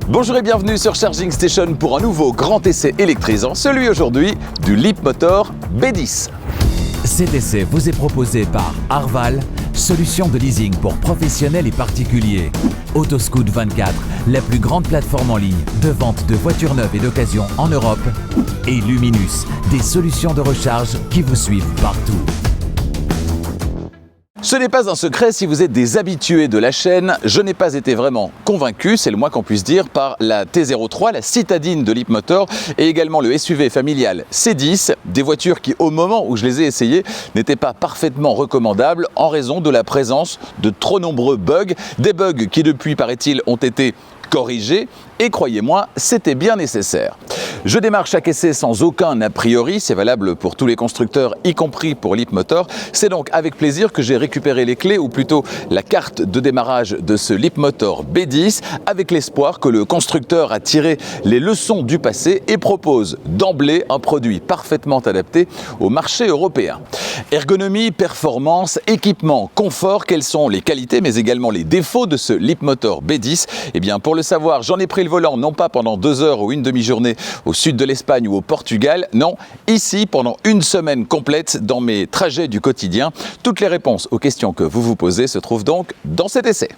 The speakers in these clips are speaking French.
Bonjour et bienvenue sur Charging Station pour un nouveau grand essai électrisant, celui aujourd'hui du Leapmotor B10. Cet essai vous est proposé par Arval, solution de leasing pour professionnels et particuliers. Autoscout24, la plus grande plateforme en ligne de vente de voitures neuves et d'occasion en Europe. Et Luminus, des solutions de recharge qui vous suivent partout. Ce n'est pas un secret si vous êtes des habitués de la chaîne, je n'ai pas été vraiment convaincu, c'est le moins qu'on puisse dire, par la T03, la citadine de Leapmotor et également le SUV familial C10, des voitures qui au moment où je les ai essayées n'étaient pas parfaitement recommandables en raison de la présence de trop nombreux bugs, des bugs qui depuis paraît-il ont été corrigés et croyez-moi, c'était bien nécessaire. Je démarre chaque essai sans aucun a priori, c'est valable pour tous les constructeurs, y compris pour Leapmotor. C'est donc avec plaisir que j'ai récupéré les clés, ou plutôt la carte de démarrage de ce Leapmotor B10, avec l'espoir que le constructeur a tiré les leçons du passé et propose d'emblée un produit parfaitement adapté au marché européen. Ergonomie, performance, équipement, confort, quelles sont les qualités mais également les défauts de ce Leapmotor B10? Eh bien pour le savoir, j'en ai pris le volant non pas pendant 2 heures ou une demi-journée au sud de l'Espagne ou au Portugal, non, ici pendant une semaine complète dans mes trajets du quotidien. Toutes les réponses aux questions que vous vous posez se trouvent donc dans cet essai.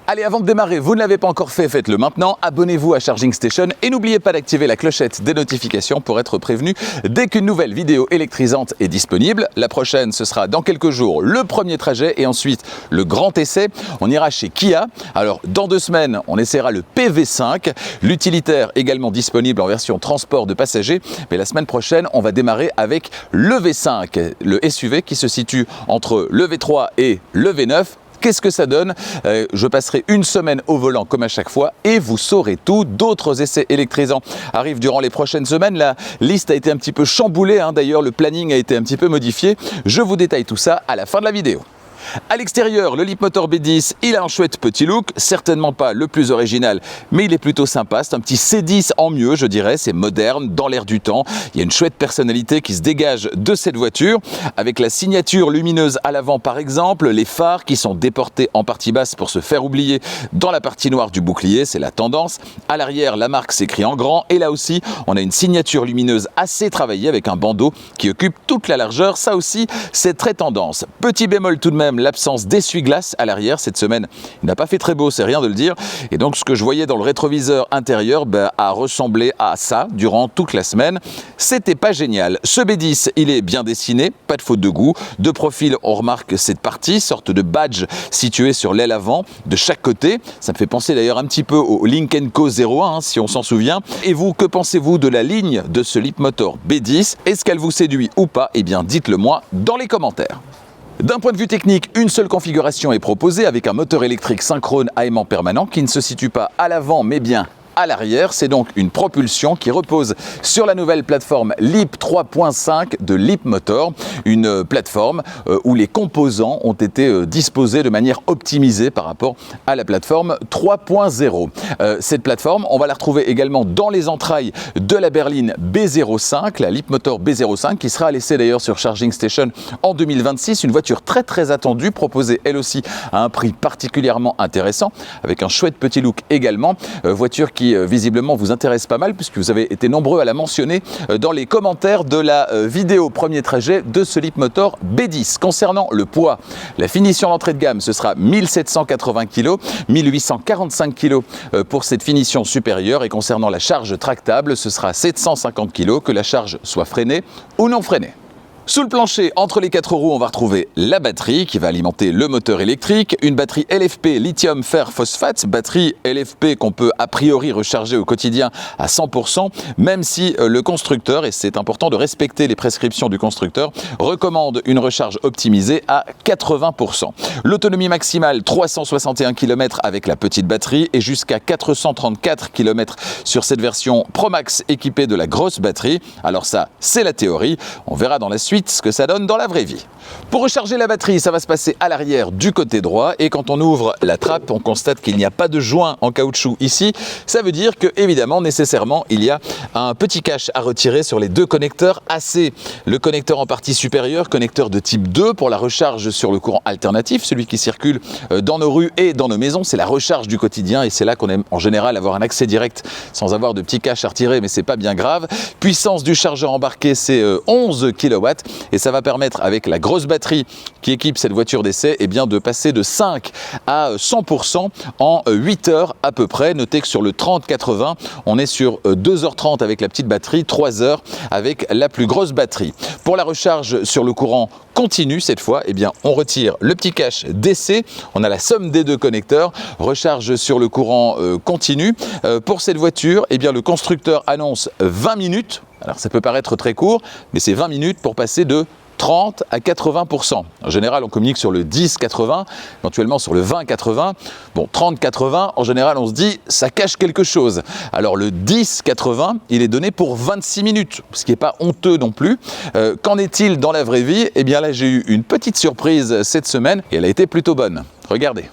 Allez, avant de démarrer, vous ne l'avez pas encore fait, faites-le maintenant, abonnez-vous à Charging Station et n'oubliez pas d'activer la clochette des notifications pour être prévenu dès qu'une nouvelle vidéo électrisante est disponible. La prochaine, ce sera dans quelques jours le premier trajet et ensuite le grand essai. On ira chez Kia. Alors, dans 2 semaines, on essaiera le PV5, l'utilitaire également disponible en version transport de passagers. Mais la semaine prochaine, on va démarrer avec le V5, le SUV qui se situe entre le V3 et le V9. Qu'est-ce que ça donne? Je passerai une semaine au volant comme à chaque fois et vous saurez tout. D'autres essais électrisants arrivent durant les prochaines semaines. La liste a été un petit peu chamboulée, d'ailleurs le planning a été un petit peu modifié. Je vous détaille tout ça à la fin de la vidéo. À l'extérieur, le Leapmotor B10, il a un chouette petit look, certainement pas le plus original, mais il est plutôt sympa. C'est un petit C10 en mieux, je dirais, c'est moderne, dans l'air du temps. Il y a une chouette personnalité qui se dégage de cette voiture, avec la signature lumineuse à l'avant par exemple, les phares qui sont déportés en partie basse pour se faire oublier dans la partie noire du bouclier, c'est la tendance. À l'arrière, la marque s'écrit en grand, et là aussi, on a une signature lumineuse assez travaillée avec un bandeau qui occupe toute la largeur. Ça aussi, c'est très tendance. Petit bémol tout de même, l'absence d'essuie-glace à l'arrière. Cette semaine, il n'a pas fait très beau, c'est rien de le dire. Et donc, ce que je voyais dans le rétroviseur intérieur a ressemblé à ça durant toute la semaine. C'était pas génial. Ce B10, il est bien dessiné, pas de faute de goût. De profil, on remarque cette partie, sorte de badge situé sur l'aile avant de chaque côté. Ça me fait penser d'ailleurs un petit peu au Lynk & Co 01, si on s'en souvient. Et vous, que pensez-vous de la ligne de ce Leapmotor B10? Est-ce qu'elle vous séduit ou pas? Eh bien, dites-le moi dans les commentaires. D'un point de vue technique, une seule configuration est proposée avec un moteur électrique synchrone à aimant permanent qui ne se situe pas à l'avant mais bien à l'arrière. C'est donc une propulsion qui repose sur la nouvelle plateforme Leap 3.5 de Leapmotor, une plateforme où les composants ont été disposés de manière optimisée par rapport à la plateforme 3.0. Cette plateforme, on va la retrouver également dans les entrailles de la berline B05, la Leapmotor B05, qui sera à l'essai d'ailleurs sur Charging Station en 2026. Une voiture très très attendue, proposée elle aussi à un prix particulièrement intéressant, avec un chouette petit look également. Voiture qui visiblement vous intéresse pas mal puisque vous avez été nombreux à la mentionner dans les commentaires de la vidéo premier trajet de ce Leapmotor B10. Concernant le poids, la finition d'entrée de gamme, ce sera 1780 kg, 1845 kg pour cette finition supérieure, et concernant la charge tractable, ce sera 750 kg, que la charge soit freinée ou non freinée. Sous le plancher, entre les 4 roues, on va retrouver la batterie qui va alimenter le moteur électrique, une batterie LFP lithium fer phosphate, batterie LFP qu'on peut a priori recharger au quotidien à 100%, même si le constructeur, et c'est important de respecter les prescriptions du constructeur, recommande une recharge optimisée à 80%. L'autonomie maximale 361 km avec la petite batterie et jusqu'à 434 km sur cette version Pro Max équipée de la grosse batterie. Alors ça, c'est la théorie, on verra dans la suite suite ce que ça donne dans la vraie vie. Pour recharger la batterie, ça va se passer à l'arrière du côté droit et quand on ouvre la trappe, on constate qu'il n'y a pas de joint en caoutchouc ici. Ça veut dire que, évidemment, nécessairement, il y a un petit cache à retirer sur les deux connecteurs AC. Le connecteur en partie supérieure, connecteur de type 2 pour la recharge sur le courant alternatif, celui qui circule dans nos rues et dans nos maisons. C'est la recharge du quotidien et c'est là qu'on aime en général avoir un accès direct sans avoir de petit cache à retirer, mais c'est pas bien grave. Puissance du chargeur embarqué, c'est 11 kW et ça va permettre, avec la grosse batterie qui équipe cette voiture d'essai, eh bien de passer de 5 à 100% en 8 heures à peu près. Notez que sur le 30-80, on est sur 2h30 avec la petite batterie, 3 heures avec la plus grosse batterie. Pour la recharge sur le courant continu, cette fois, eh bien, on retire le petit cache DC, on a la somme des deux connecteurs, recharge sur le courant continu. Pour cette voiture, eh bien, le constructeur annonce 20 minutes, alors ça peut paraître très court, mais c'est 20 minutes pour passer de 30 à 80%. En général, on communique sur le 10-80, éventuellement sur le 20-80. Bon, 30-80, en général, on se dit, ça cache quelque chose. Alors, le 10-80, il est donné pour 26 minutes, ce qui n'est pas honteux non plus. Qu'en est-il dans la vraie vie? Eh bien là, j'ai eu une petite surprise cette semaine et elle a été plutôt bonne. Regardez.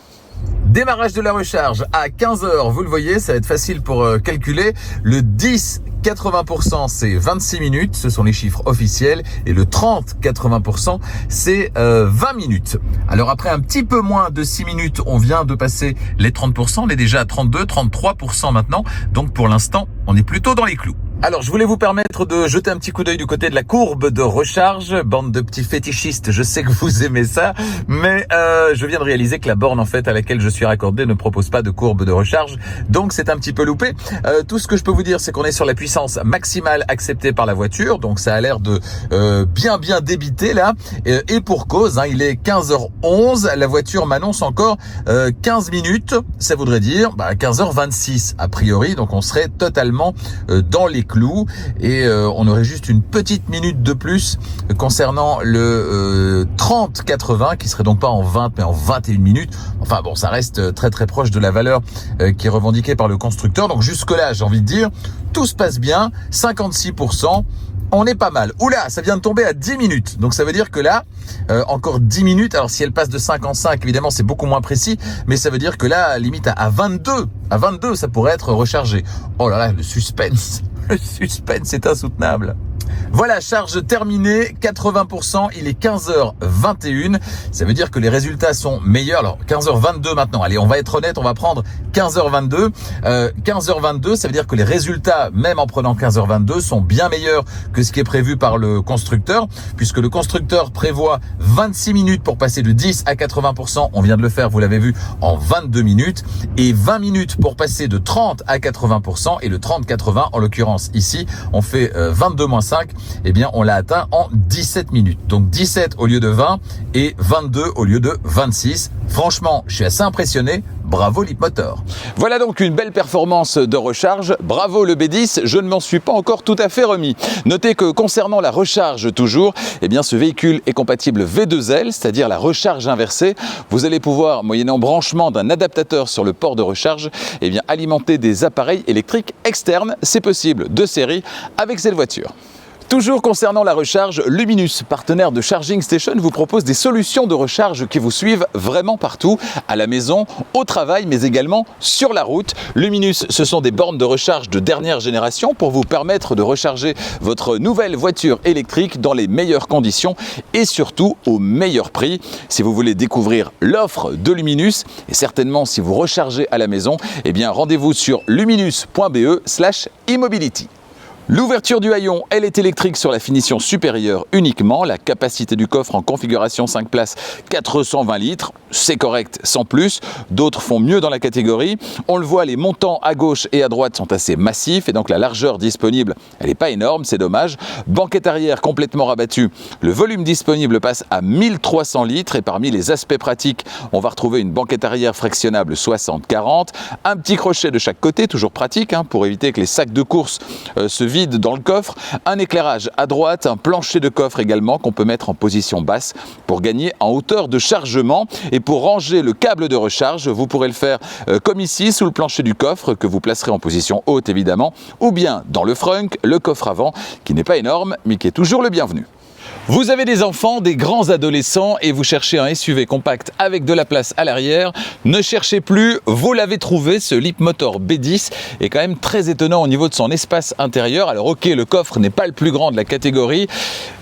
Démarrage de la recharge à 15h, vous le voyez, ça va être facile pour calculer. Le 10-80%, c'est 26 minutes, ce sont les chiffres officiels. Et le 30-80%, c'est 20 minutes. Alors après un petit peu moins de 6 minutes, on vient de passer les 30%. On est déjà à 32-33% maintenant. Donc pour l'instant, on est plutôt dans les clous. Alors, je voulais vous permettre de jeter un petit coup d'œil du côté de la courbe de recharge. Bande de petits fétichistes, je sais que vous aimez ça, mais je viens de réaliser que la borne en fait à laquelle je suis raccordé ne propose pas de courbe de recharge, donc c'est un petit peu loupé. Tout ce que je peux vous dire, c'est qu'on est sur la puissance maximale acceptée par la voiture, donc ça a l'air de bien débiter là, et pour cause, hein, il est 15h11, la voiture m'annonce encore 15 minutes, ça voudrait dire 15h26 a priori, donc on serait totalement dans les clous et on aurait juste une petite minute de plus concernant le 30-80 qui serait donc pas en 20 mais en 21 minutes. Enfin bon, ça reste très proche de la valeur qui est revendiquée par le constructeur. Donc jusque là, j'ai envie de dire, tout se passe bien, 56%. On est pas mal. Oula, ça vient de tomber à 10 minutes. Donc ça veut dire que là, encore 10 minutes. Alors si elle passe de 5 en 5, évidemment, c'est beaucoup moins précis. Mais ça veut dire que là, limite à 22. À 22, ça pourrait être rechargé. Oh là là, le suspense. Le suspense est insoutenable. Voilà, charge terminée, 80%, il est 15h21. Ça veut dire que les résultats sont meilleurs. Alors, 15h22 maintenant. Allez, on va être honnête, on va prendre 15h22. 15h22, ça veut dire que les résultats, même en prenant 15h22, sont bien meilleurs que ce qui est prévu par le constructeur, puisque le constructeur prévoit 26 minutes pour passer de 10 à 80%. On vient de le faire, vous l'avez vu, en 22 minutes. Et 20 minutes pour passer de 30 à 80%. Et le 30-80, en l'occurrence ici, on fait 22-5. Eh bien, on l'a atteint en 17 minutes. Donc 17 au lieu de 20 et 22 au lieu de 26. Franchement, je suis assez impressionné. Bravo Leapmotor. Voilà donc une belle performance de recharge. Bravo le B10, je ne m'en suis pas encore tout à fait remis. Notez que concernant la recharge toujours, eh bien ce véhicule est compatible V2L, c'est-à-dire la recharge inversée. Vous allez pouvoir, moyennant branchement d'un adaptateur sur le port de recharge, eh bien alimenter des appareils électriques externes. C'est possible de série avec cette voiture. Toujours concernant la recharge, Luminus, partenaire de Charging Station, vous propose des solutions de recharge qui vous suivent vraiment partout, à la maison, au travail, mais également sur la route. Luminus, ce sont des bornes de recharge de dernière génération pour vous permettre de recharger votre nouvelle voiture électrique dans les meilleures conditions et surtout au meilleur prix. Si vous voulez découvrir l'offre de Luminus, et certainement si vous rechargez à la maison, eh bien rendez-vous sur luminus.be/e-mobility. L'ouverture du haillon, elle est électrique sur la finition supérieure uniquement. La capacité du coffre en configuration 5 places, 420 litres. C'est correct sans plus. D'autres font mieux dans la catégorie. On le voit, les montants à gauche et à droite sont assez massifs et donc la largeur disponible, elle n'est pas énorme, c'est dommage. Banquette arrière complètement rabattue. Le volume disponible passe à 1300 litres et parmi les aspects pratiques, on va retrouver une banquette arrière fractionnable 60-40. Un petit crochet de chaque côté, toujours pratique pour éviter que les sacs de course se vident dans le coffre, un éclairage à droite, un plancher de coffre également qu'on peut mettre en position basse pour gagner en hauteur de chargement et pour ranger le câble de recharge, vous pourrez le faire comme ici sous le plancher du coffre que vous placerez en position haute évidemment ou bien dans le frunk, le coffre avant qui n'est pas énorme mais qui est toujours le bienvenu. Vous avez des enfants, des grands adolescents et vous cherchez un SUV compact avec de la place à l'arrière. Ne cherchez plus, vous l'avez trouvé, ce Leapmotor B10 est quand même très étonnant au niveau de son espace intérieur. Alors ok, le coffre n'est pas le plus grand de la catégorie,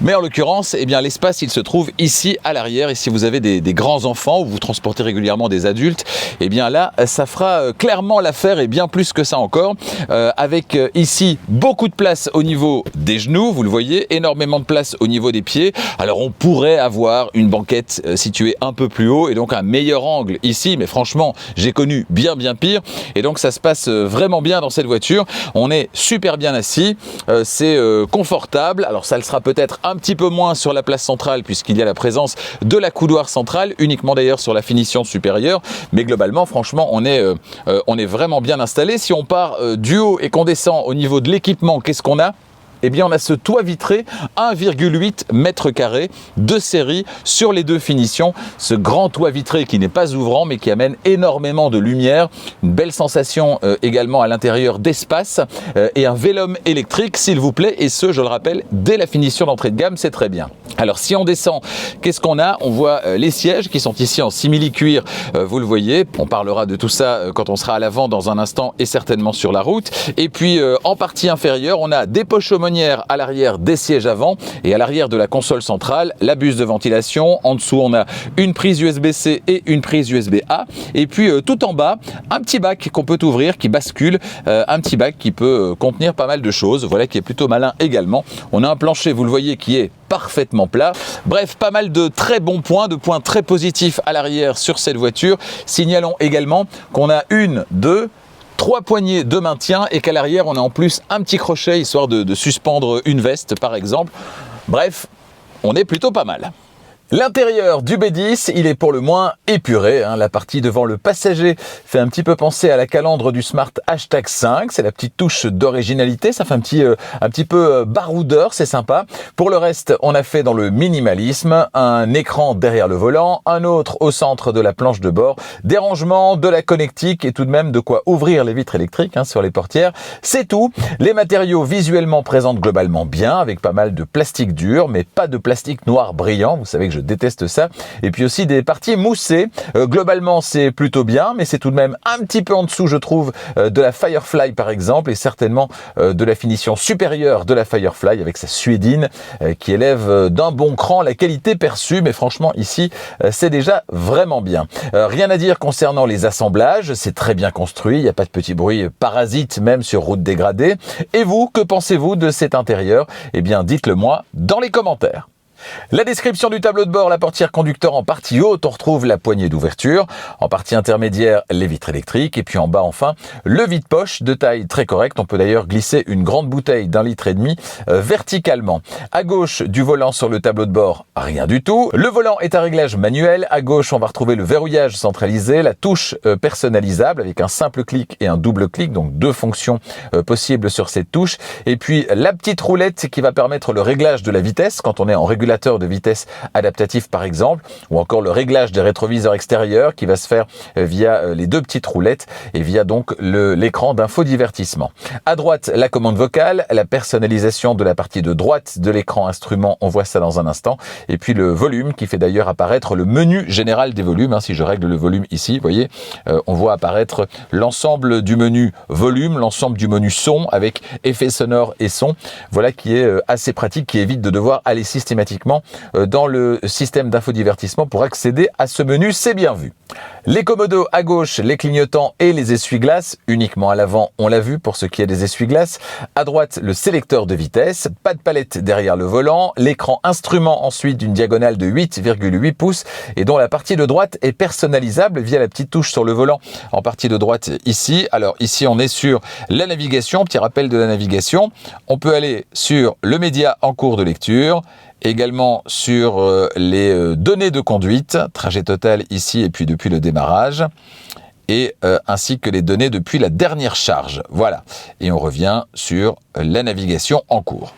mais en l'occurrence, eh bien, l'espace il se trouve ici à l'arrière. Et si vous avez des grands enfants ou vous transportez régulièrement des adultes, eh bien là, ça fera clairement l'affaire et bien plus que ça encore. Avec ici beaucoup de place au niveau des genoux, vous le voyez, énormément de place au niveau des pieds. Alors on pourrait avoir une banquette située un peu plus haut et donc un meilleur angle ici, mais franchement j'ai connu bien pire et donc ça se passe vraiment bien dans cette voiture. On est super bien assis, c'est confortable. Alors ça le sera peut-être un petit peu moins sur la place centrale puisqu'il y a la présence de la coudoir centrale, uniquement d'ailleurs sur la finition supérieure, mais globalement franchement on est vraiment bien installé. Si on part du haut et qu'on descend au niveau de l'équipement, qu'est-ce qu'on a ? Eh bien, on a ce toit vitré 1,8 mètres carrés de série sur les deux finitions. Ce grand toit vitré qui n'est pas ouvrant mais qui amène énormément de lumière. Une belle sensation également à l'intérieur d'espace et un Vélum électrique, s'il vous plaît. Et ce, je le rappelle, dès la finition d'entrée de gamme, c'est très bien. Alors, si on descend, qu'est-ce qu'on a ? On voit les sièges qui sont ici en simili-cuir. Vous le voyez. On parlera de tout ça quand on sera à l'avant dans un instant et certainement sur la route. Et puis, en partie inférieure, on a des poches aumônières à l'arrière des sièges avant et à l'arrière de la console centrale, la buse de ventilation. En dessous, on a une prise USB-C et une prise USB-A. Et puis, tout en bas, un petit bac qu'on peut ouvrir, qui bascule. Un petit bac qui peut contenir pas mal de choses. Voilà, qui est plutôt malin également. On a un plancher, vous le voyez, qui est parfaitement plat. Bref, pas mal de très bons points, de points très positifs à l'arrière sur cette voiture. Signalons également qu'on a 3 poignées de maintien et qu'à l'arrière on a en plus un petit crochet histoire de suspendre une veste par exemple. Bref, on est plutôt pas mal. L'intérieur du B10, il est pour le moins épuré. La partie devant le passager fait un petit peu penser à la calandre du Smart #5. C'est la petite touche d'originalité. Ça fait un petit peu baroudeur, c'est sympa. Pour le reste, on a fait dans le minimalisme. Un écran derrière le volant, un autre au centre de la planche de bord, des rangements, de la connectique et tout de même de quoi ouvrir les vitres électriques sur les portières. C'est tout. Les matériaux visuellement présentent globalement bien, avec pas mal de plastique dur, mais pas de plastique noir brillant. Vous savez que je déteste ça. Et puis aussi des parties moussées. Globalement, c'est plutôt bien, mais c'est tout de même un petit peu en dessous, je trouve, de la Firefly par exemple, et certainement de la finition supérieure de la Firefly avec sa suédine qui élève d'un bon cran la qualité perçue. Mais franchement, ici, c'est déjà vraiment bien. Rien à dire concernant les assemblages. C'est très bien construit. Il n'y a pas de petits bruits parasites, même sur route dégradée. Et vous, que pensez-vous de cet intérieur ? Eh bien, dites-le moi dans les commentaires. La description du tableau de bord, la portière conducteur en partie haute, on retrouve la poignée d'ouverture. En partie intermédiaire, les vitres électriques. Et puis en bas, enfin, le vide-poche de taille très correcte. On peut d'ailleurs glisser une grande bouteille d'1,5 litre verticalement. À gauche du volant sur le tableau de bord, rien du tout. Le volant est à réglage manuel. À gauche, on va retrouver le verrouillage centralisé, la touche personnalisable avec un simple clic et un double clic. Donc 2 fonctions possibles sur cette touche. Et puis la petite roulette qui va permettre le réglage de la vitesse quand on est en régulateur de vitesse adaptatif par exemple, ou encore le réglage des rétroviseurs extérieurs qui va se faire via les 2 petites roulettes et via donc l'écran d'infodivertissement. À droite, la commande vocale, la personnalisation de la partie de droite de l'écran instrument, on voit ça dans un instant, et puis le volume qui fait d'ailleurs apparaître le menu général des volumes. Si je règle le volume ici, vous voyez, on voit apparaître l'ensemble du menu volume, l'ensemble du menu son avec effets sonores et son. Voilà qui est assez pratique, qui évite de devoir aller systématiquement dans le système d'infodivertissement pour accéder à ce menu, c'est bien vu. Les commodos à gauche, les clignotants et les essuie-glaces, uniquement à l'avant, on l'a vu pour ce qui est des essuie-glaces. À droite, le sélecteur de vitesse, pas de palette derrière le volant, l'écran instrument ensuite d'une diagonale de 8,8 pouces et dont la partie de droite est personnalisable via la petite touche sur le volant en partie de droite ici. Alors ici, on est sur la navigation, petit rappel de la navigation. On peut aller sur le média en cours de lecture, également sur les données de conduite, trajet total ici et puis depuis le démarrage, et ainsi que les données depuis la dernière charge. Voilà. Et on revient sur la navigation en cours.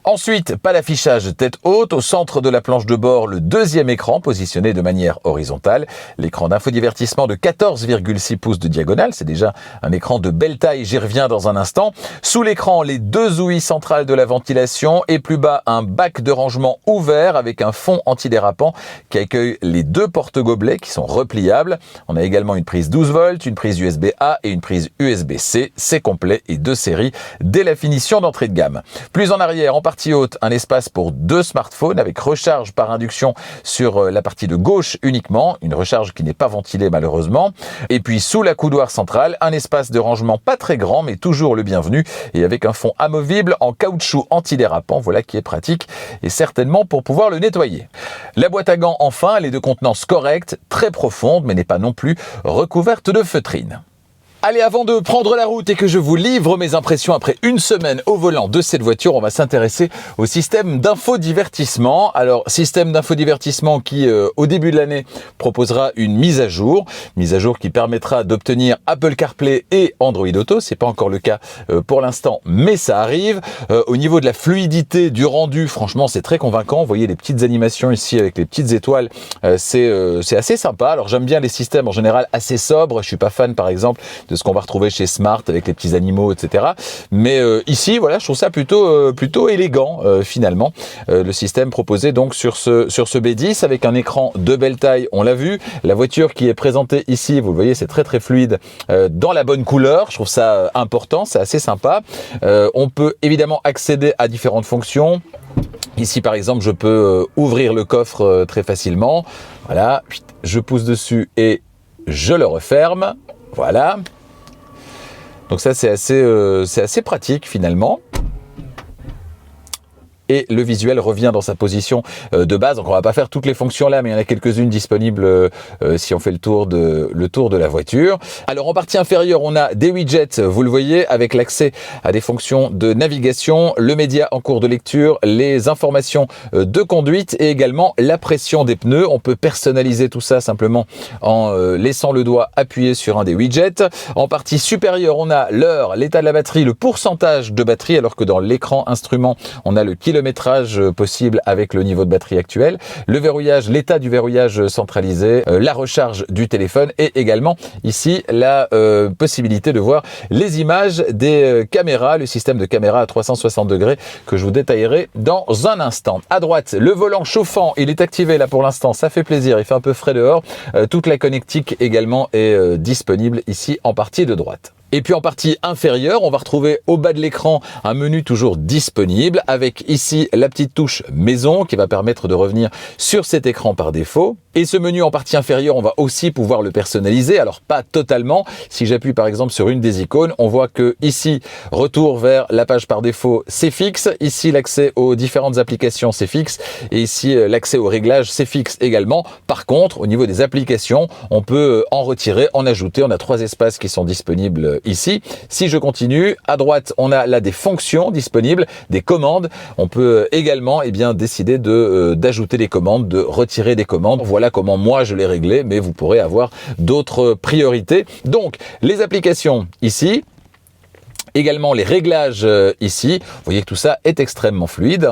Ensuite, pas d'affichage tête haute. Au centre de la planche de bord, le deuxième écran positionné de manière horizontale. L'écran d'infodivertissement de 14,6 pouces de diagonale. C'est déjà un écran de belle taille, j'y reviens dans un instant. Sous l'écran, les deux ouïes centrales de la ventilation et plus bas, un bac de rangement ouvert avec un fond antidérapant qui accueille les deux porte-gobelets qui sont repliables. On a également une prise 12 volts, une prise USB-A et une prise USB-C. C'est complet et de série dès la finition d'entrée de gamme. Plus en arrière, en partie haute, un espace pour deux smartphones avec recharge par induction sur la partie de gauche uniquement, une recharge qui n'est pas ventilée malheureusement. Et puis sous la coudoir centrale, un espace de rangement pas très grand mais toujours le bienvenu et avec un fond amovible en caoutchouc antidérapant, voilà qui est pratique et certainement pour pouvoir le nettoyer. La boîte à gants enfin, elle est de contenance correcte, très profonde mais n'est pas non plus recouverte de feutrine. Allez, avant de prendre la route et que je vous livre mes impressions après une semaine au volant de cette voiture, on va s'intéresser au système d'infodivertissement. Alors, système d'infodivertissement qui, au début de l'année, proposera une mise à jour qui permettra d'obtenir Apple CarPlay et Android Auto. C'est pas encore le cas pour l'instant, mais ça arrive. Au niveau de la fluidité du rendu, franchement, c'est très convaincant. Vous voyez les petites animations ici avec les petites étoiles, c'est assez sympa. Alors, j'aime bien les systèmes en général assez sobres. Je suis pas fan, par exemple, de ce qu'on va retrouver chez Smart avec les petits animaux, etc. Mais ici, voilà, je trouve ça plutôt élégant finalement. Le système proposé donc sur ce B10 avec un écran de belle taille, on l'a vu. La voiture qui est présentée ici, vous le voyez, c'est très très fluide dans la bonne couleur. Je trouve ça important, c'est assez sympa. On peut évidemment accéder à différentes fonctions. Ici, par exemple, je peux ouvrir le coffre très facilement. Voilà, je pousse dessus et je le referme. Voilà. Donc ça, c'est assez pratique finalement. Et le visuel revient dans sa position de base. Donc on va pas faire toutes les fonctions là, mais il y en a quelques-unes disponibles si on fait le tour de la voiture. Alors en partie inférieure, on a des widgets, vous le voyez, avec l'accès à des fonctions de navigation, le média en cours de lecture, les informations de conduite et également la pression des pneus. On peut personnaliser tout ça simplement en laissant le doigt appuyé sur un des widgets. En partie supérieure, on a l'heure, l'état de la batterie, le pourcentage de batterie, alors que dans l'écran instrument, on a le kilométrage possible avec le niveau de batterie actuel, le verrouillage, l'état du verrouillage centralisé, la recharge du téléphone et également ici la possibilité de voir les images des caméras, le système de caméra à 360 degrés que je vous détaillerai dans un instant. À droite, le volant chauffant, il est activé là pour l'instant, ça fait plaisir, il fait un peu frais dehors. Toute la connectique également est disponible ici en partie de droite. Et puis en partie inférieure, on va retrouver au bas de l'écran un menu toujours disponible avec ici la petite touche maison qui va permettre de revenir sur cet écran par défaut. Et ce menu en partie inférieure, on va aussi pouvoir le personnaliser. Alors pas totalement. Si j'appuie par exemple sur une des icônes, on voit que ici, retour vers la page par défaut, c'est fixe. Ici, l'accès aux différentes applications, c'est fixe. Et ici, l'accès aux réglages, c'est fixe également. Par contre, au niveau des applications, on peut en retirer, en ajouter. On a 3 espaces qui sont disponibles ici. Si je continue, à droite, on a là des fonctions disponibles, des commandes. On peut également décider d'ajouter des commandes, de retirer des commandes. Voilà comment moi je l'ai réglé, mais vous pourrez avoir d'autres priorités. Donc, les applications ici. Également les réglages ici, vous voyez que tout ça est extrêmement fluide.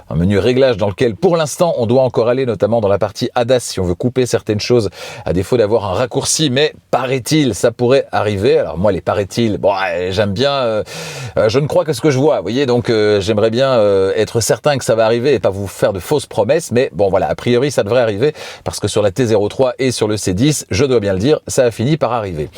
Un menu réglage dans lequel pour l'instant on doit encore aller notamment dans la partie ADAS si on veut couper certaines choses à défaut d'avoir un raccourci, mais paraît-il ça pourrait arriver. Alors moi les paraît-il, bon j'aime bien, je ne crois que ce que je vois, vous voyez, donc j'aimerais bien être certain que ça va arriver et pas vous faire de fausses promesses, mais bon voilà, a priori ça devrait arriver parce que sur la T03 et sur le C10, je dois bien le dire, ça a fini par arriver.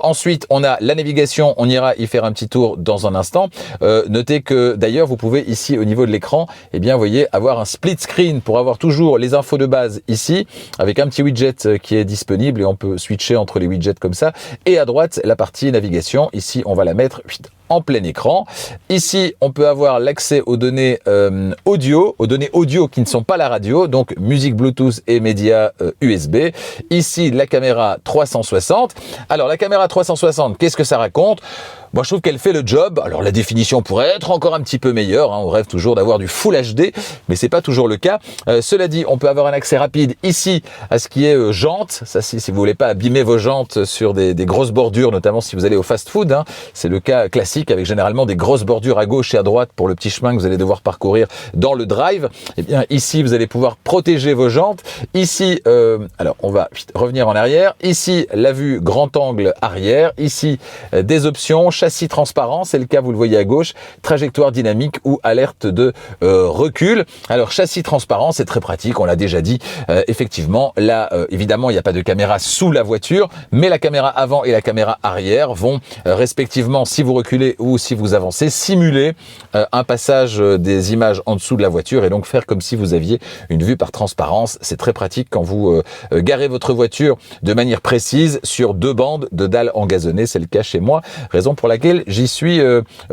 Ensuite on a la navigation, on ira y faire un petit tour dans un instant. Notez que d'ailleurs vous pouvez ici au niveau de l'écran, vous voyez, avoir un split screen pour avoir toujours les infos de base ici avec un petit widget qui est disponible et on peut switcher entre les widgets comme ça. Et à droite la partie navigation, ici on va la mettre en plein écran. Ici, on peut avoir l'accès aux données audio qui ne sont pas la radio, donc musique Bluetooth et médias USB. Ici, la caméra 360. Alors, la caméra 360, qu'est-ce que ça raconte ? Moi, je trouve qu'elle fait le job. Alors, la définition pourrait être encore un petit peu meilleure. On rêve toujours d'avoir du Full HD, mais c'est pas toujours le cas. Cela dit, on peut avoir un accès rapide ici à ce qui est jantes. Ça, si vous voulez pas abîmer vos jantes sur des grosses bordures, notamment si vous allez au fast-food. C'est le cas classique avec généralement des grosses bordures à gauche et à droite pour le petit chemin que vous allez devoir parcourir dans le drive. Eh bien, ici, vous allez pouvoir protéger vos jantes. Ici, alors, on va revenir en arrière. Ici, la vue grand angle arrière. Ici, des options. Châssis transparent, c'est le cas, vous le voyez à gauche, trajectoire dynamique ou alerte de recul. Alors, châssis transparent, c'est très pratique, on l'a déjà dit. Effectivement, là, évidemment, il n'y a pas de caméra sous la voiture, mais la caméra avant et la caméra arrière vont respectivement, si vous reculez ou si vous avancez, simuler un passage des images en dessous de la voiture et donc faire comme si vous aviez une vue par transparence. C'est très pratique quand vous garez votre voiture de manière précise sur deux bandes de dalles engazonnées. C'est le cas chez moi, raison pour laquelle j'y suis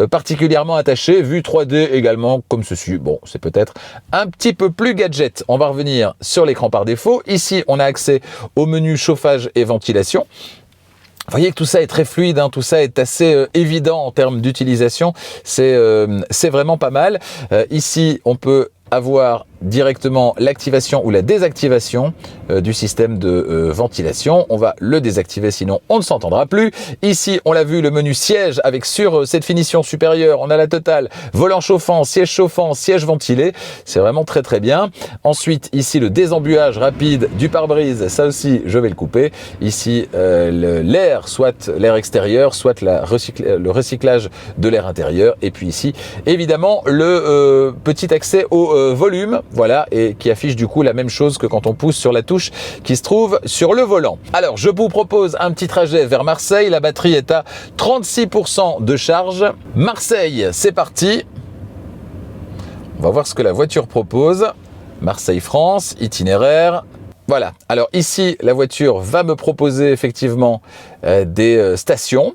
particulièrement attaché. Vue 3D également comme ceci. Bon, c'est peut-être un petit peu plus gadget. On va revenir sur l'écran par défaut. Ici, on a accès au menu chauffage et ventilation. Vous voyez que tout ça est très fluide, tout ça est assez évident en termes d'utilisation. C'est vraiment pas mal. Ici, on peut avoir directement l'activation ou la désactivation du système de ventilation. On va le désactiver, sinon on ne s'entendra plus. Ici, on l'a vu, le menu siège avec sur cette finition supérieure, on a la totale, volant chauffant, siège ventilé. C'est vraiment très très bien. Ensuite, ici, le désembuage rapide du pare-brise. Ça aussi, je vais le couper. Ici, l'air, soit l'air extérieur, soit le recyclage de l'air intérieur. Et puis ici, évidemment, le petit accès au volume. Voilà, et qui affiche du coup la même chose que quand on pousse sur la touche qui se trouve sur le volant. Alors, je vous propose un petit trajet vers Marseille. La batterie est à 36% de charge. Marseille, c'est parti. On va voir ce que la voiture propose. Marseille-France, itinéraire. Voilà, alors ici, la voiture va me proposer effectivement des stations.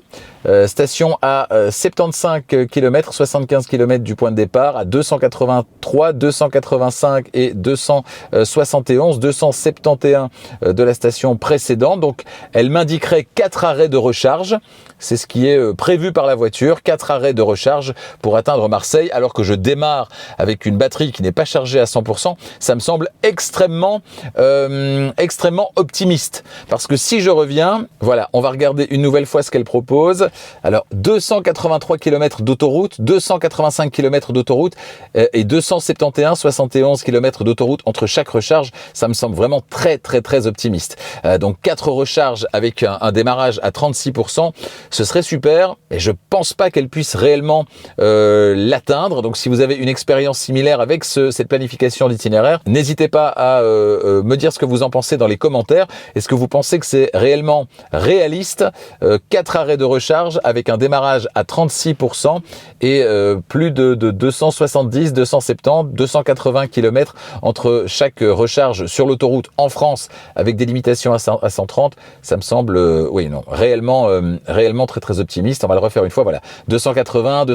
Station à 75 km, 75 km du point de départ, à 283, 285 et 271, 271 de la station précédente. Donc, elle m'indiquerait 4 arrêts de recharge. C'est ce qui est prévu par la voiture, 4 arrêts de recharge pour atteindre Marseille, alors que je démarre avec une batterie qui n'est pas chargée à 100%. Ça me semble extrêmement optimiste. Parce que si je reviens, voilà, on va regarder une nouvelle fois ce qu'elle propose. Alors, 283 km d'autoroute, 285 km d'autoroute et 271, 71 km d'autoroute entre chaque recharge. Ça me semble vraiment très, très, très optimiste. Donc, 4 recharges avec un démarrage à 36%, ce serait super. Et je pense pas qu'elle puisse réellement l'atteindre. Donc, si vous avez une expérience similaire avec cette planification d'itinéraire, n'hésitez pas à me dire ce que vous en pensez dans les commentaires. Est-ce que vous pensez que c'est réellement réaliste 4 arrêts de recharge avec un démarrage à 36% et plus de 270, 270, 280 km entre chaque recharge sur l'autoroute en France avec des limitations à 130, ça me semble réellement très très optimiste. On va le refaire une fois, voilà, 280,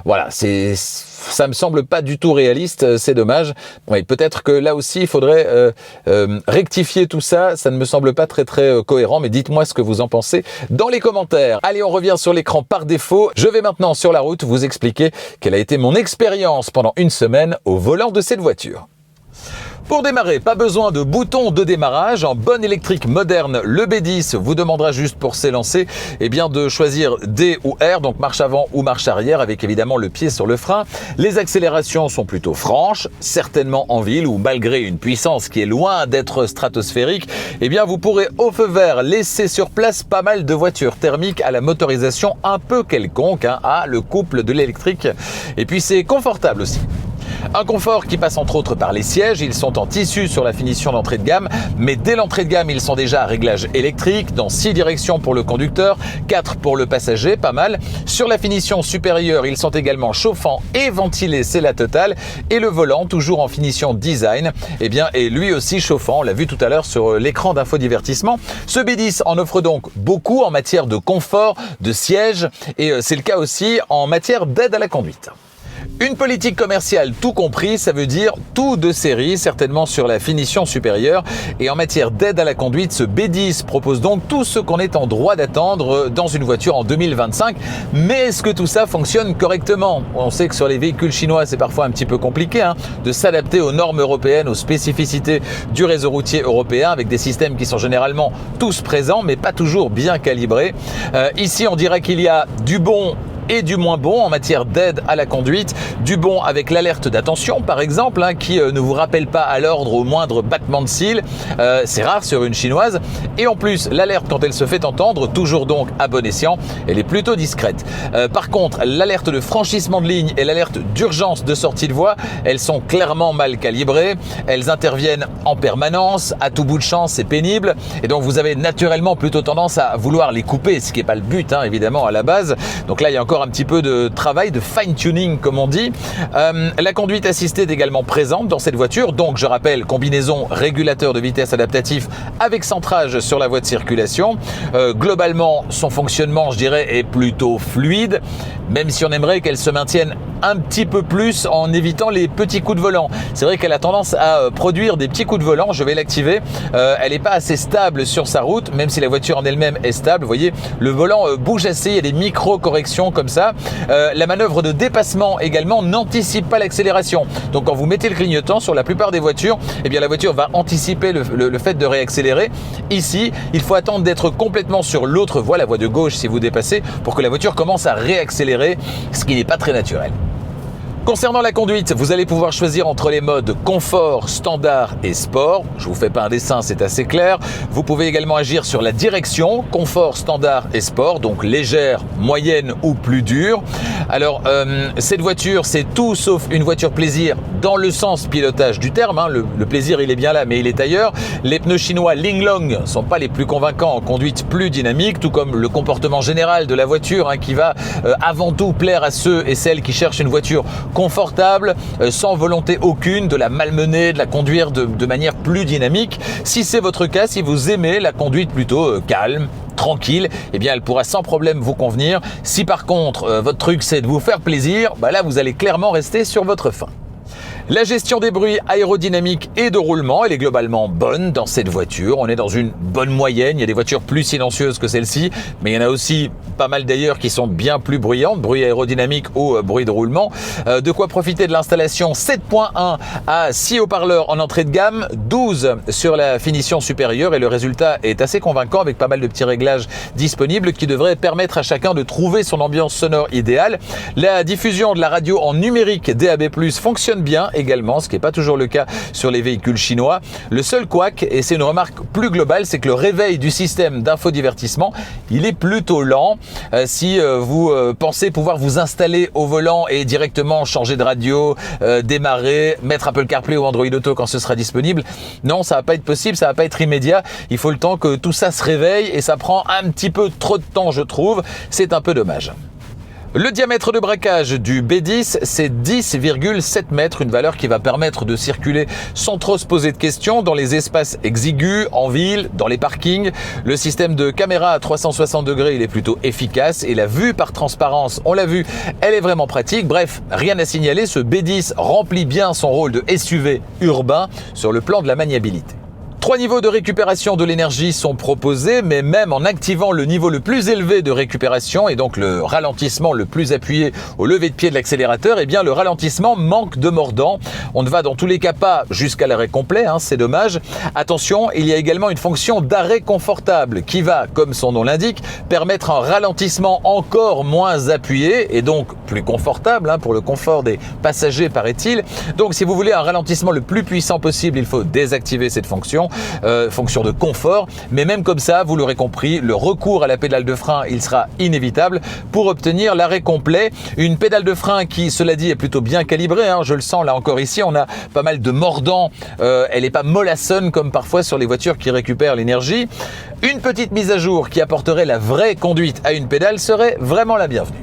voilà, ça me semble pas du tout réaliste, c'est dommage. Oui, peut-être que là aussi il faudrait rectifier tout ça, ça ne me semble pas très très cohérent, mais dites-moi ce que vous en pensez dans les commentaires. Allez, on revient sur l'écran par défaut. Je vais maintenant sur la route vous expliquer quelle a été mon expérience pendant une semaine au volant de cette voiture. Pour démarrer, pas besoin de bouton de démarrage. En bonne électrique moderne, le B10 vous demandera juste pour s'élancer de choisir D ou R, donc marche avant ou marche arrière, avec évidemment le pied sur le frein. Les accélérations sont plutôt franches, certainement en ville où malgré une puissance qui est loin d'être stratosphérique, vous pourrez au feu vert laisser sur place pas mal de voitures thermiques à la motorisation un peu quelconque, le couple de l'électrique. Et puis c'est confortable aussi. Un confort qui passe entre autres par les sièges, ils sont en tissu sur la finition d'entrée de gamme, mais dès l'entrée de gamme, ils sont déjà à réglage électrique, dans 6 directions pour le conducteur, 4 pour le passager, pas mal. Sur la finition supérieure, ils sont également chauffants et ventilés, c'est la totale, et le volant, toujours en finition design, est lui aussi chauffant, on l'a vu tout à l'heure sur l'écran d'infodivertissement. Ce B10 en offre donc beaucoup en matière de confort, de siège, et c'est le cas aussi en matière d'aide à la conduite. Une politique commerciale tout compris, ça veut dire tout de série, certainement sur la finition supérieure. Et en matière d'aide à la conduite, ce B10 propose donc tout ce qu'on est en droit d'attendre dans une voiture en 2025. Mais est-ce que tout ça fonctionne correctement? On sait que sur les véhicules chinois, c'est parfois un petit peu compliqué de s'adapter aux normes européennes, aux spécificités du réseau routier européen, avec des systèmes qui sont généralement tous présents, mais pas toujours bien calibrés. Ici, on dirait qu'il y a du bon et du moins bon en matière d'aide à la conduite. Du bon avec l'alerte d'attention par exemple, qui ne vous rappelle pas à l'ordre au moindre battement de cils. C'est rare sur une chinoise. Et en plus, l'alerte quand elle se fait entendre, toujours donc à bon escient, elle est plutôt discrète. Par contre, l'alerte de franchissement de ligne et l'alerte d'urgence de sortie de voie, elles sont clairement mal calibrées. Elles interviennent en permanence, à tout bout de champ, c'est pénible. Et donc vous avez naturellement plutôt tendance à vouloir les couper, ce qui n'est pas le but évidemment à la base. Donc là, il y a encore un petit peu de travail, de fine-tuning comme on dit. La conduite assistée est également présente dans cette voiture. Donc je rappelle, combinaison régulateur de vitesse adaptatif avec centrage sur la voie de circulation. Globalement, son fonctionnement, je dirais, est plutôt fluide, même si on aimerait qu'elle se maintienne un petit peu plus en évitant les petits coups de volant. C'est vrai qu'elle a tendance à produire des petits coups de volant. Je vais l'activer. Elle n'est pas assez stable sur sa route, même si la voiture en elle-même est stable. Vous voyez, le volant bouge assez, il y a des micro-corrections comme ça. La manœuvre de dépassement également n'anticipe pas l'accélération. Donc quand vous mettez le clignotant sur la plupart des voitures, eh bien la voiture va anticiper le fait de réaccélérer. Ici, il faut attendre d'être complètement sur l'autre voie, la voie de gauche si vous dépassez, pour que la voiture commence à réaccélérer, ce qui n'est pas très naturel. Concernant la conduite, vous allez pouvoir choisir entre les modes confort, standard et sport. Je vous fais pas un dessin, c'est assez clair. Vous pouvez également agir sur la direction, confort, standard et sport, donc légère, moyenne ou plus dure. Alors, cette voiture, c'est tout sauf une voiture plaisir dans le sens pilotage du terme. Le plaisir, il est bien là, mais il est ailleurs. Les pneus chinois Linglong sont pas les plus convaincants en conduite plus dynamique, tout comme le comportement général de la voiture qui va avant tout plaire à ceux et celles qui cherchent une voiture confortable, sans volonté aucune de la malmener, de la conduire de manière plus dynamique. Si c'est votre cas, si vous aimez la conduite plutôt calme, tranquille, eh bien elle pourra sans problème vous convenir. Si par contre votre truc c'est de vous faire plaisir, là vous allez clairement rester sur votre faim. La gestion des bruits aérodynamiques et de roulement, elle est globalement bonne dans cette voiture. On est dans une bonne moyenne. Il y a des voitures plus silencieuses que celle-ci, mais il y en a aussi pas mal d'ailleurs qui sont bien plus bruyantes, bruit aérodynamique ou bruit de roulement. De quoi profiter de l'installation 7.1 à 6 haut-parleurs en entrée de gamme, 12 sur la finition supérieure et le résultat est assez convaincant avec pas mal de petits réglages disponibles qui devraient permettre à chacun de trouver son ambiance sonore idéale. La diffusion de la radio en numérique DAB+, fonctionne bien également, ce qui n'est pas toujours le cas sur les véhicules chinois. Le seul couac, et c'est une remarque plus globale, c'est que le réveil du système d'infodivertissement, il est plutôt lent. Si vous pensez pouvoir vous installer au volant et directement changer de radio, démarrer, mettre Apple CarPlay ou Android Auto quand ce sera disponible, non, ça va pas être possible, ça va pas être immédiat. Il faut le temps que tout ça se réveille et ça prend un petit peu trop de temps, je trouve. C'est un peu dommage. Le diamètre de braquage du B10, c'est 10,7 mètres, une valeur qui va permettre de circuler sans trop se poser de questions dans les espaces exigus, en ville, dans les parkings. Le système de caméra à 360 degrés, il est plutôt efficace et la vue par transparence, on l'a vu, elle est vraiment pratique. Bref, rien à signaler, ce B10 remplit bien son rôle de SUV urbain sur le plan de la maniabilité. 3 niveaux de récupération de l'énergie sont proposés, mais même en activant le niveau le plus élevé de récupération et donc le ralentissement le plus appuyé au lever de pied de l'accélérateur, eh bien le ralentissement manque de mordant. On ne va dans tous les cas pas jusqu'à l'arrêt complet, c'est dommage. Attention, il y a également une fonction d'arrêt confortable qui va, comme son nom l'indique, permettre un ralentissement encore moins appuyé et donc plus confortable pour le confort des passagers, paraît-il. Donc si vous voulez un ralentissement le plus puissant possible, il faut désactiver cette fonction de confort, mais même comme ça, vous l'aurez compris, le recours à la pédale de frein, il sera inévitable pour obtenir l'arrêt complet. Une pédale de frein qui, cela dit, est plutôt bien calibrée, je le sens là encore ici, on a pas mal de mordants, elle n'est pas mollassonne comme parfois sur les voitures qui récupèrent l'énergie. Une petite mise à jour qui apporterait la vraie conduite à une pédale serait vraiment la bienvenue.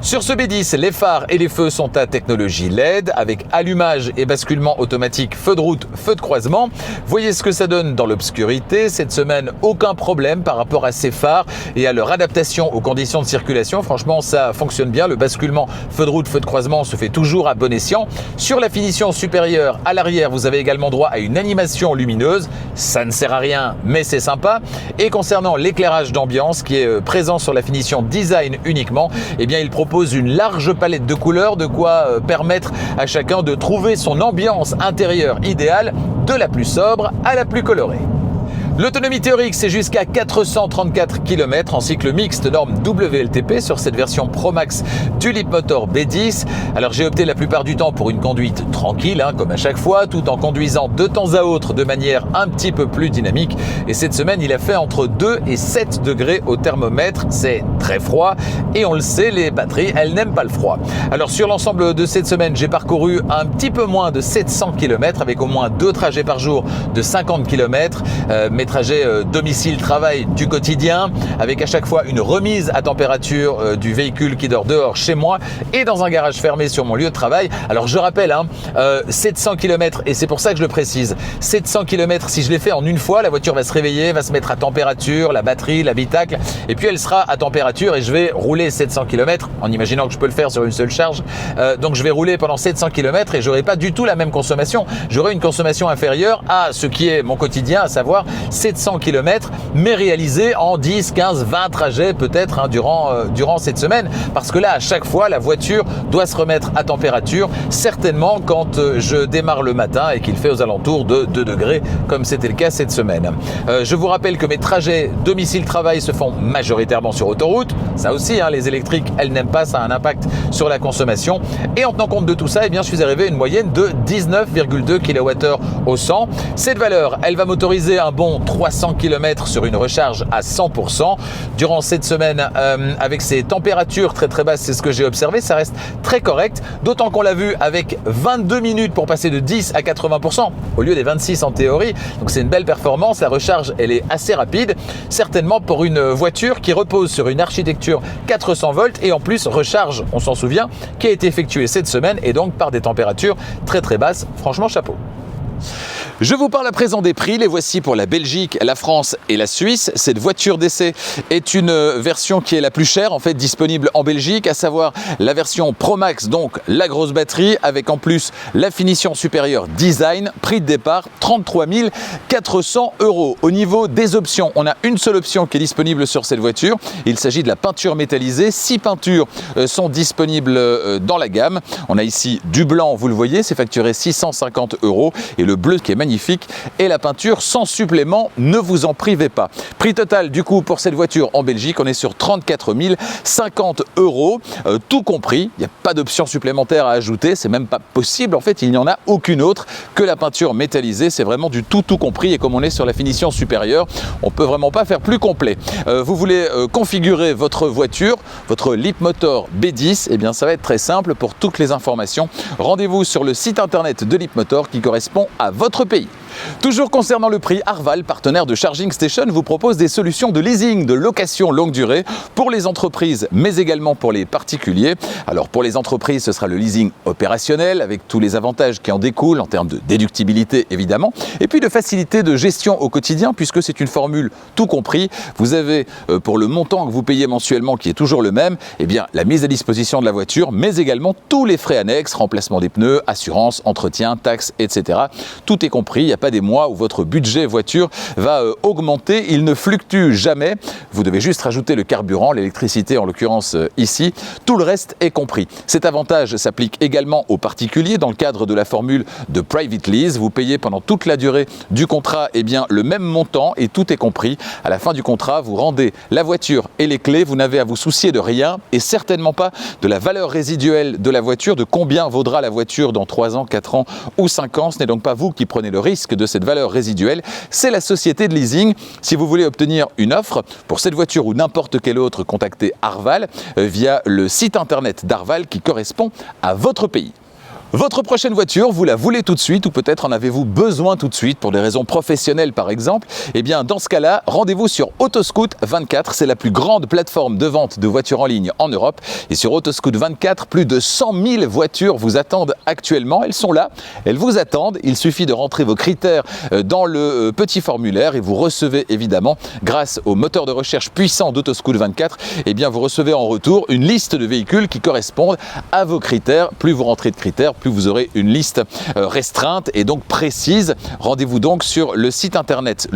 Sur ce B10, les phares et les feux sont à technologie LED avec allumage et basculement automatique feu de route, feu de croisement. Voyez ce que ça donne dans l'obscurité. Cette semaine, aucun problème par rapport à ces phares et à leur adaptation aux conditions de circulation. Franchement, ça fonctionne bien. Le basculement feu de route, feu de croisement se fait toujours à bon escient. Sur la finition supérieure à l'arrière, vous avez également droit à une animation lumineuse. Ça ne sert à rien, mais c'est sympa. Et concernant l'éclairage d'ambiance qui est présent sur la finition design uniquement, eh bien, il propose une large palette de couleurs, de quoi permettre à chacun de trouver son ambiance intérieure idéale, de la plus sobre à la plus colorée. L'autonomie théorique, c'est jusqu'à 434 km en cycle mixte norme WLTP sur cette version Pro Max du Leapmotor B10. Alors j'ai opté la plupart du temps pour une conduite tranquille, comme à chaque fois, tout en conduisant de temps à autre de manière un petit peu plus dynamique. Et cette semaine, il a fait entre 2 et 7 degrés au thermomètre. C'est très froid et on le sait, les batteries, elles n'aiment pas le froid. Alors sur l'ensemble de cette semaine, j'ai parcouru un petit peu moins de 700 km avec au moins 2 trajets par jour de 50 km. Mes trajets domicile-travail du quotidien, avec à chaque fois une remise à température du véhicule qui dort dehors chez moi et dans un garage fermé sur mon lieu de travail. Alors je rappelle, 700 km, et c'est pour ça que je le précise, 700 km, si je l'ai fait en une fois, la voiture va se réveiller, va se mettre à température, la batterie, l'habitacle, et puis elle sera à température et je vais rouler 700 km, en imaginant que je peux le faire sur une seule charge. Donc je vais rouler pendant 700 km et j'aurai pas du tout la même consommation. J'aurai une consommation inférieure à ce qui est mon quotidien, à savoir 700 km, mais réalisé en 10, 15, 20 trajets peut-être durant cette semaine. Parce que là, à chaque fois, la voiture doit se remettre à température, certainement quand je démarre le matin et qu'il fait aux alentours de 2 degrés, comme c'était le cas cette semaine. Je vous rappelle que mes trajets domicile-travail se font majoritairement sur autoroute. Ça aussi, les électriques, elles n'aiment pas, ça a un impact sur la consommation. Et en tenant compte de tout ça, eh bien, je suis arrivé à une moyenne de 19,2 kWh au 100. Cette valeur, elle va m'autoriser un bon 300 km sur une recharge à 100%. Durant cette semaine, avec ces températures très très basses, c'est ce que j'ai observé, ça reste très correct, d'autant qu'on l'a vu avec 22 minutes pour passer de 10 à 80% au lieu des 26 en théorie. Donc c'est une belle performance, la recharge elle est assez rapide, certainement pour une voiture qui repose sur une architecture 400 volts et en plus recharge, on s'en souvient, qui a été effectuée cette semaine et donc par des températures très très basses. Franchement, chapeau. Je vous parle à présent des prix, les voici pour la Belgique, la France et la Suisse. Cette voiture d'essai est une version qui est la plus chère, en fait disponible en Belgique, à savoir la version Pro Max, donc la grosse batterie, avec en plus la finition supérieure design, prix de départ 33 400 €. Au niveau des options, on a une seule option qui est disponible sur cette voiture, il s'agit de la peinture métallisée. 6 peintures sont disponibles dans la gamme. On a ici du blanc, vous le voyez, c'est facturé 650 €, et le bleu qui est magnifique, et la peinture sans supplément, ne vous en privez pas. Prix total du coup pour cette voiture en Belgique, on est sur 34 050 €, tout compris. Il n'y a pas d'option supplémentaire à ajouter, c'est même pas possible, en fait il n'y en a aucune autre que la peinture métallisée, c'est vraiment du tout compris, et comme on est sur la finition supérieure, on peut vraiment pas faire plus complet. Vous voulez configurer votre voiture, votre Leapmotor B10, eh bien ça va être très simple. Pour toutes les informations, rendez-vous sur le site internet de Leapmotor qui correspond à votre pays. Toujours concernant le prix, Arval, partenaire de Charging Station, vous propose des solutions de leasing, de location longue durée pour les entreprises, mais également pour les particuliers. Alors pour les entreprises, ce sera le leasing opérationnel avec tous les avantages qui en découlent en termes de déductibilité évidemment, et puis de facilité de gestion au quotidien puisque c'est une formule tout compris. Vous avez pour le montant que vous payez mensuellement qui est toujours le même, eh bien la mise à disposition de la voiture, mais également tous les frais annexes, remplacement des pneus, assurance, entretien, taxes, etc. Tout est compris, il n'y a pas des mois où votre budget voiture va augmenter, il ne fluctue jamais. Vous devez juste rajouter le carburant, l'électricité en l'occurrence ici, tout le reste est compris. Cet avantage s'applique également aux particuliers dans le cadre de la formule de Private Lease. Vous payez pendant toute la durée du contrat le même montant et tout est compris. À la fin du contrat, vous rendez la voiture et les clés, vous n'avez à vous soucier de rien et certainement pas de la valeur résiduelle de la voiture, de combien vaudra la voiture dans 3 ans, 4 ans ou 5 ans. Ce n'est donc pas vous qui prenez le risque de cette valeur résiduelle, c'est la société de leasing. Si vous voulez obtenir une offre pour cette voiture ou n'importe quelle autre, contactez Arval via le site internet d'Arval qui correspond à votre pays. Votre prochaine voiture, vous la voulez tout de suite ou peut-être en avez-vous besoin tout de suite pour des raisons professionnelles par exemple? Eh bien dans ce cas-là, rendez-vous sur Autoscout24, c'est la plus grande plateforme de vente de voitures en ligne en Europe. Et sur Autoscout24, plus de 100 000 voitures vous attendent actuellement. Elles sont là, elles vous attendent. Il suffit de rentrer vos critères dans le petit formulaire et vous recevez évidemment, grâce au moteur de recherche puissant d'Autoscout24, eh bien vous recevez en retour une liste de véhicules qui correspondent à vos critères. Plus vous rentrez de critères, plus vous aurez une liste restreinte et donc précise. Rendez-vous donc sur le site internet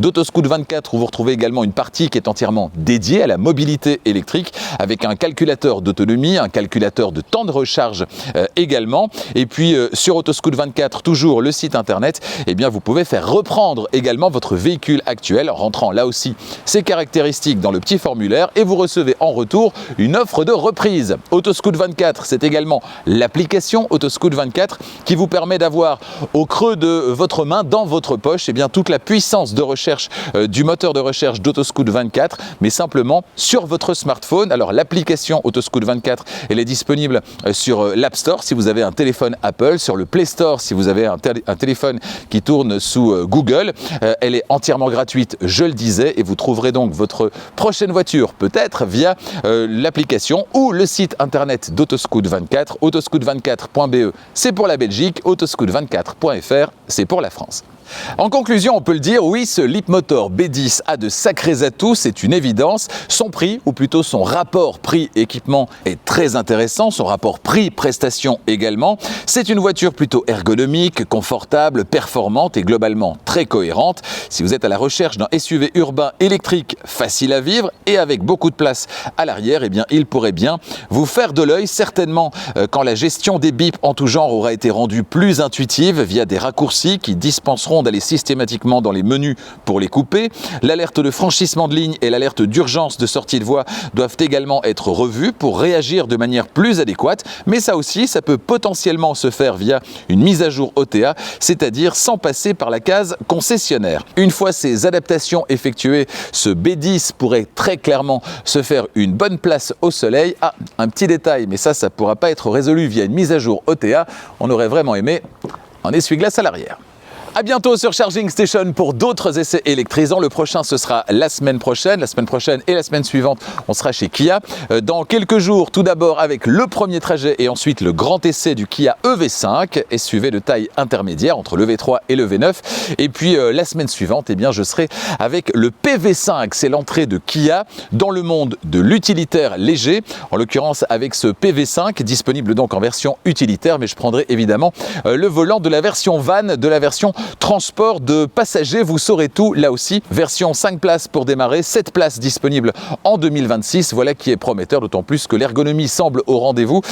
d'Autoscout24 où vous retrouvez également une partie qui est entièrement dédiée à la mobilité électrique avec un calculateur d'autonomie, un calculateur de temps de recharge également. Et puis sur Autoscout24, toujours le site internet, eh bien vous pouvez faire reprendre également votre véhicule actuel en rentrant là aussi ses caractéristiques dans le petit formulaire et vous recevez en retour une offre de reprise. Autoscout24, c'est également l'application Autoscout24 qui vous permet d'avoir au creux de votre main, dans votre poche, eh bien, toute la puissance de recherche du moteur de recherche d'Autoscout24, mais simplement sur votre smartphone. Alors l'application Autoscout24, elle est disponible sur l'App Store si vous avez un téléphone Apple, sur le Play Store si vous avez un téléphone qui tourne sous Google. Elle est entièrement gratuite, je le disais, et vous trouverez donc votre prochaine voiture peut-être via l'application ou le site internet d'Autoscout24, autoscout24.be, c'est pour la Belgique, autoscout24.fr, c'est pour la France. En conclusion, on peut le dire, oui, ce Leapmotor B10 a de sacrés atouts, c'est une évidence. Son prix, ou plutôt son rapport prix-équipement est très intéressant, son rapport prix-prestation également. C'est une voiture plutôt ergonomique, confortable, performante et globalement très cohérente. Si vous êtes à la recherche d'un SUV urbain électrique facile à vivre et avec beaucoup de place à l'arrière, eh bien, il pourrait bien vous faire de l'œil, certainement quand la gestion des bips en tout genre aura été rendue plus intuitive via des raccourcis qui dispenseront d'aller systématiquement dans les menus pour les couper. L'alerte de franchissement de ligne et l'alerte d'urgence de sortie de voie doivent également être revues pour réagir de manière plus adéquate. Mais ça aussi, ça peut potentiellement se faire via une mise à jour OTA, c'est-à-dire sans passer par la case concessionnaire. Une fois ces adaptations effectuées, ce B10 pourrait très clairement se faire une bonne place au soleil. Ah, un petit détail, mais ça ne pourra pas être résolu via une mise à jour OTA. On aurait vraiment aimé un essuie-glace à l'arrière. A bientôt sur Charging Station pour d'autres essais électrisants. Le prochain, ce sera la semaine prochaine et la semaine suivante, on sera chez Kia. Dans quelques jours, tout d'abord avec le premier trajet et ensuite le grand essai du Kia EV5, SUV de taille intermédiaire entre le V3 et le V9. Et puis la semaine suivante, eh bien, je serai avec le PV5. C'est l'entrée de Kia dans le monde de l'utilitaire léger. En l'occurrence avec ce PV5, disponible donc en version utilitaire, mais je prendrai évidemment le volant de la version van, de la version transport de passagers, vous saurez tout là aussi. Version 5 places pour démarrer, 7 places disponibles en 2026. Voilà qui est prometteur, d'autant plus que l'ergonomie semble au rendez-vous,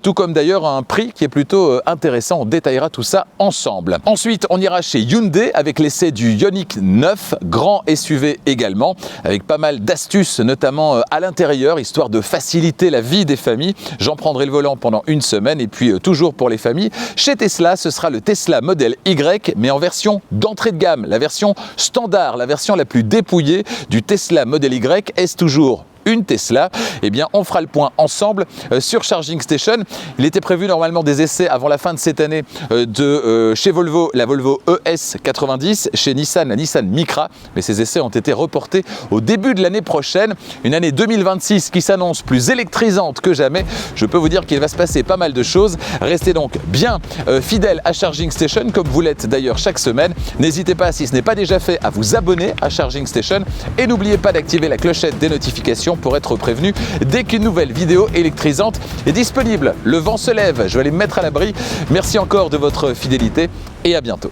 tout comme d'ailleurs un prix qui est plutôt intéressant. On détaillera tout ça ensemble. Ensuite, on ira chez Hyundai avec l'essai du Ioniq 9, grand SUV également, avec pas mal d'astuces, notamment à l'intérieur, histoire de faciliter la vie des familles. J'en prendrai le volant pendant une semaine et puis toujours pour les familles. Chez Tesla, ce sera le Tesla Model Y, mais en version d'entrée de gamme, la version standard, la version la plus dépouillée du Tesla Model Y. Est-ce toujours une Tesla? Eh bien, on fera le point ensemble sur Charging Station. Il était prévu normalement des essais avant la fin de cette année chez Volvo, la Volvo ES90, chez Nissan, la Nissan Micra, mais ces essais ont été reportés au début de l'année prochaine, une année 2026 qui s'annonce plus électrisante que jamais. Je peux vous dire qu'il va se passer pas mal de choses. Restez donc bien fidèles à Charging Station, comme vous l'êtes d'ailleurs chaque semaine. N'hésitez pas, si ce n'est pas déjà fait, à vous abonner à Charging Station et n'oubliez pas d'activer la clochette des notifications pour être prévenu dès qu'une nouvelle vidéo électrisante est disponible. Le vent se lève, je vais aller me mettre à l'abri. Merci encore de votre fidélité et à bientôt.